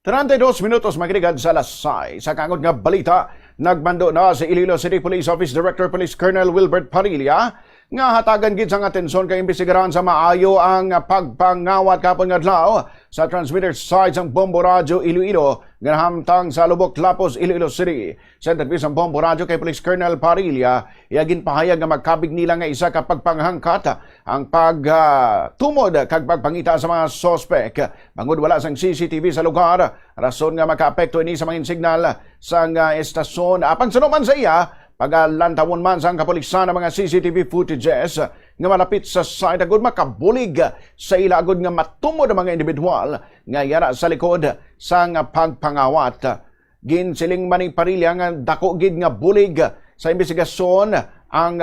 32 minutos makinig sa lasay. Sa kangod nga balita, nagmando na sa Iloilo City Police Office Director Police Colonel Wilbert Padilla nga hatagan gid sang atensyon kay imbestigaran sa maayo ang pagpangawat kapon nga adlaw sa transmitter site sang Bombo Radio Iloilo nga hamtang sa Lubok, Lapos, Iloilo City. Sa interview sa Bombo Radio kay Police Colonel Padilla, iyagin pahayag nga magkabig nila nga isa ka pagpanghangkat ang pagtumod kag pagpangita sa mga sospek. Bangod wala sang CCTV sa lugar, rason nga makaapekto ini sa mga signal sang estasyon. Apan sanuman sa iya, pagalantawon man sa kapulisan ng mga CCTV footages nga malapit sa site agud makabulig sa ila agud nga matumod ang mga individual nga yara sa likod sang pagpangawat. Ginsiling man ni Padilla nga dako gid nga bulig sa investigasyon ang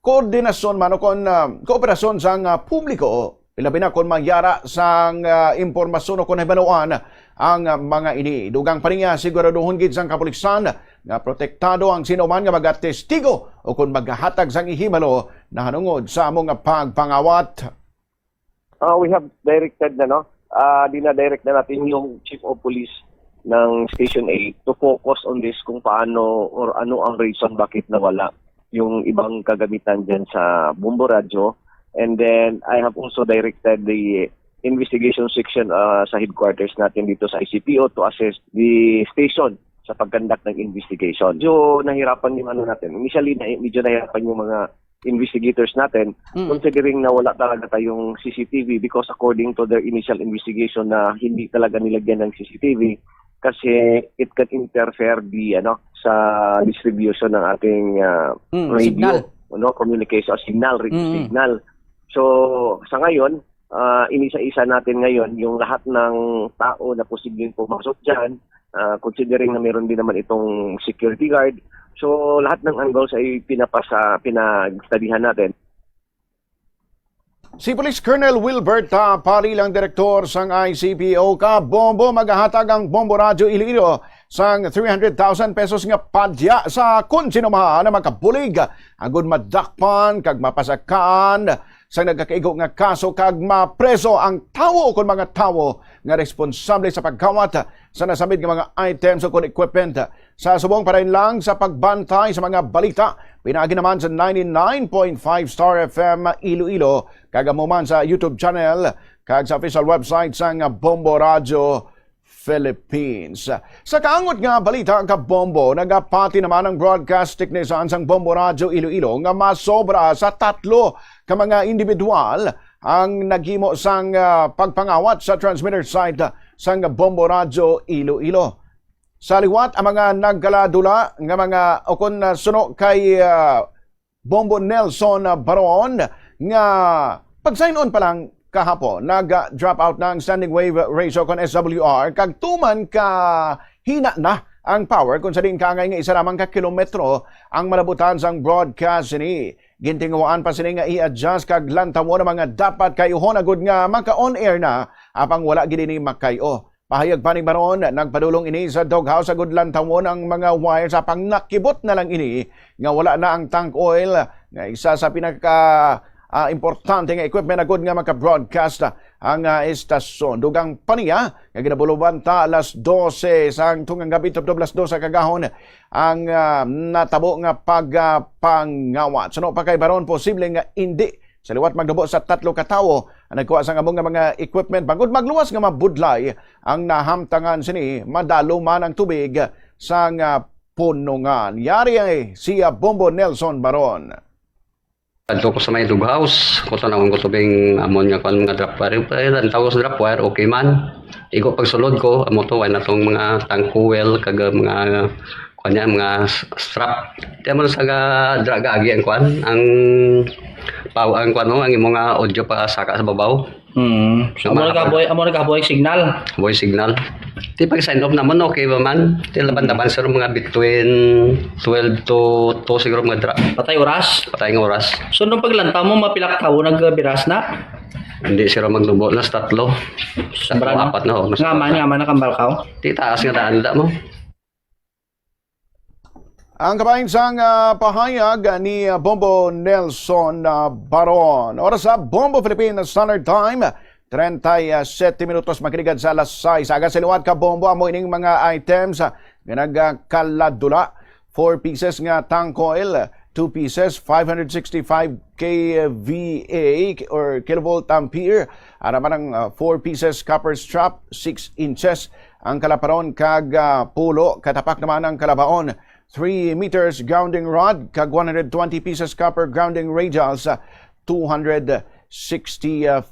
koordinasyon man o kon kooperasyon sang publiko. Ilabi na kung magyara sang impormasyon o kung hibanuan ang mga ini. Dugang pa niya siguraduhon gid sang kapulisan nga protektado ang sinuman nga magatestigo o kung maghahatag sang ihimalo na hanungod sa among pagpangawat. We have directed dinadirect na natin yung Chief of Police ng Station 8 to focus on this kung paano or ano ang reason bakit nawala yung ibang kagamitan dyan sa Bombo Radio. And then I have also directed the investigation section sa headquarters natin dito sa ICPO to assess the station sa pagkandak ng investigation. So nahirapan yung natin. Initially, medyo nahirapan yung mga investigators natin considering na wala talaga tayong CCTV because according to their initial investigation na hindi talaga nilagyan ng CCTV kasi it can interfere sa distribution ng ating radio, communication signal, radio signal. So, sa ngayon, inisa-isa natin ngayon yung lahat ng tao na posibleng pumasok dyan, considering na meron din naman itong security guard. So, lahat ng angles ay pinagstudihan natin. Si Police Colonel Wilbert Padilla, direktor sang ICPO ka Bombo, maghahatag ang Bombo Radio Iloilo sang 300,000 pesos nga padya sa kung sino na makabulig agud madakpan kag mapasakaan sa nagkakaigo nga kaso kag mapreso ang tawo o mga tawo nga responsable sa pagkawat sa nasamid nga mga items o equipment. Sa subong pa rin lang sa pagbantay sa mga balita, pinagi naman sa 99.5 Star FM Iloilo, kag man sa YouTube channel kag sa official website sang Bombo Radio Philippines. Sa kaangot nga balita ang Kabombo, nagapati naman ang broadcast technician sang Bombo Radio Iloilo nga masobra sa 3 ka mga individual ang naghimo sang pagpangawat sa transmitter site sang Bombo Radio Iloilo. Sa liwat ang mga nagkaladula nga mga okon suno kay Bombo Nelson Baron nga pag-sign on pa lang kahapon, nag-drop out ng standing wave ratio kon SWR, kag tuman ka hina na ang power kung sa din kangay nga isa lamang ka kilometro ang malabutan sang broadcast ini. Gintingawaan pa sini nga i-adjust kag lantawo na mga dapat kayuhon agud nga maka-on air na apang wala gid ini makayo. Pahayag pa ni Baron, nagpadulong ini sa doghouse agud lantawon ang mga wires apang nakibot na lang ini nga wala na ang tank oil nga isa sa pinaka importante nga equipment agud nga maka-broadcast ang estasyon. Dugang paniya nga ginabuluban ta alas 12 sang tungang gabi tubtob alas 12 kagahon ang natabo nga pagpangawat. Suno pa kay Baron, posible nga hindi sa liwat magdubo sa 3 ka tawo ang nagkuha sa among nga mga equipment bangod magluwas nga mabudlay ang nahamtangan sini madalo man ang tubig sang punungan. Yari siya Bombo Nelson Baron. Adto ko sa may doghouse, ko sa naman ko tubing amon nga kon mga drop wire. Ang tawag sa drop wire, okay man. Igo pagsulod ko, amo to, na tong mga tank fuel, kag mga kanya, mga strap. Kaya mo sa draga agi ang kwan, ang ang kwan mo, ang imong audio pa saka sa babaw. Amo nagaboy signal. Boy signal. Di pag sign off naman, okay ba man? Di laban-laban sir mga between 12 to 2 siguro mga drop. Patay oras. Patay ng oras. So nung paglanta mo, mapilak tawo nagbiras na? Hindi sila maglubo na sa 3. Sa 4 na ho. Nga man nakambalkaw. Di taas nga daan mo. Ang kabahin sang pahayag ni Bombo Nelson Baron. Oras sa Bombo Philippine Standard Time, 37 minutos makiligad sa alas 6. Aga sa liwat ka bombo amo ining mga items nga nagkaladula. 4 pieces nga tank oil, 2 pieces 565 kVA or kilovolt ampere. Araman ang 4 pieces copper strap, 6 inches ang kalaparon kag pulo. Katapak naman ang kalabaon. 3 meters grounding rod kag 120 pieces copper grounding radials, 260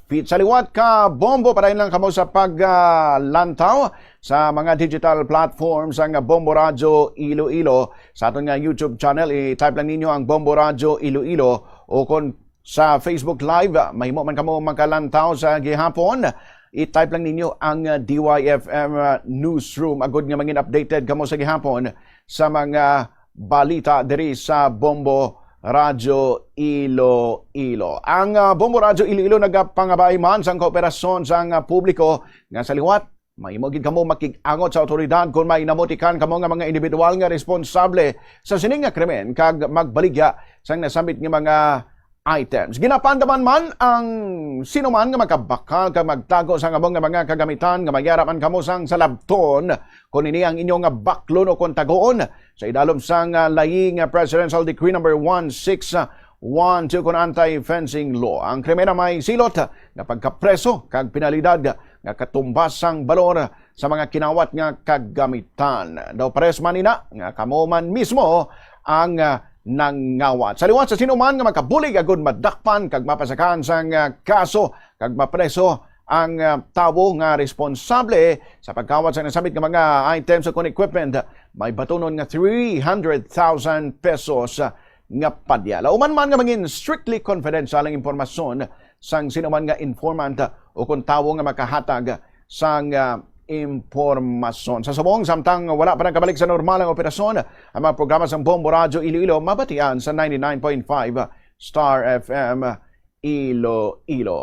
feet. Sa liwat ka bombo, parahin lang kamo sa paglantaw sa mga digital platforms ang Bombo Radyo Iloilo. Sa aton nga YouTube channel, i-type lang ninyo ang Bombo Radyo Iloilo, o kung sa Facebook Live, mahimo man kamo makalantaw sa gihapon, i-type lang ninyo ang DYFM Newsroom. Agad nga mangin updated kamo sa gihapon sa mga balita diri sa Bombo Radyo Iloilo. Ang Bombo Radyo Iloilo nagapangabay man sa kooperasyon sa publiko nga sa liwat. Mahimo gid kamo makig-angot sa otoridad kung may namotikan kamo nga mga individual nga responsable sa sining nga krimen kag magbaligya sa nasambit nga mga items. Ginapandaman man ang sino man nga makabakal kag magtago sa ngabong nga mga kagamitan nga magyarapan kamo sang salabton kung ini ang inyong nga baklon o kung tagoon sa idalom sang laying Presidential Decree number 1612 kung anti-fencing law. Ang krimena may silot nga pagkapreso kag penalidad nga katumbas sang balor sa mga kinawat nga kagamitan. Daw pares man ina nga kamo man mismo ang nangawat. Sa liwat sa sino man nga makabulig agud madakpan kag mapasakan sang kaso kag mapreso ang tawo nga responsable sa pagkawat sa nasabit nga mga items o equipment, may batunon nga 300,000 pesos nga padya. Lauman man nga mangin strictly confidential ang impormasyon sang sino man nga informant o kung tawo nga makahatag sang impormasyon. Sa subong, samtang wala pa nang kabalik sa normal ang operasyon, ang mga programa sa Bombo Radyo Iloilo mabatian sa 99.5 Star FM Iloilo.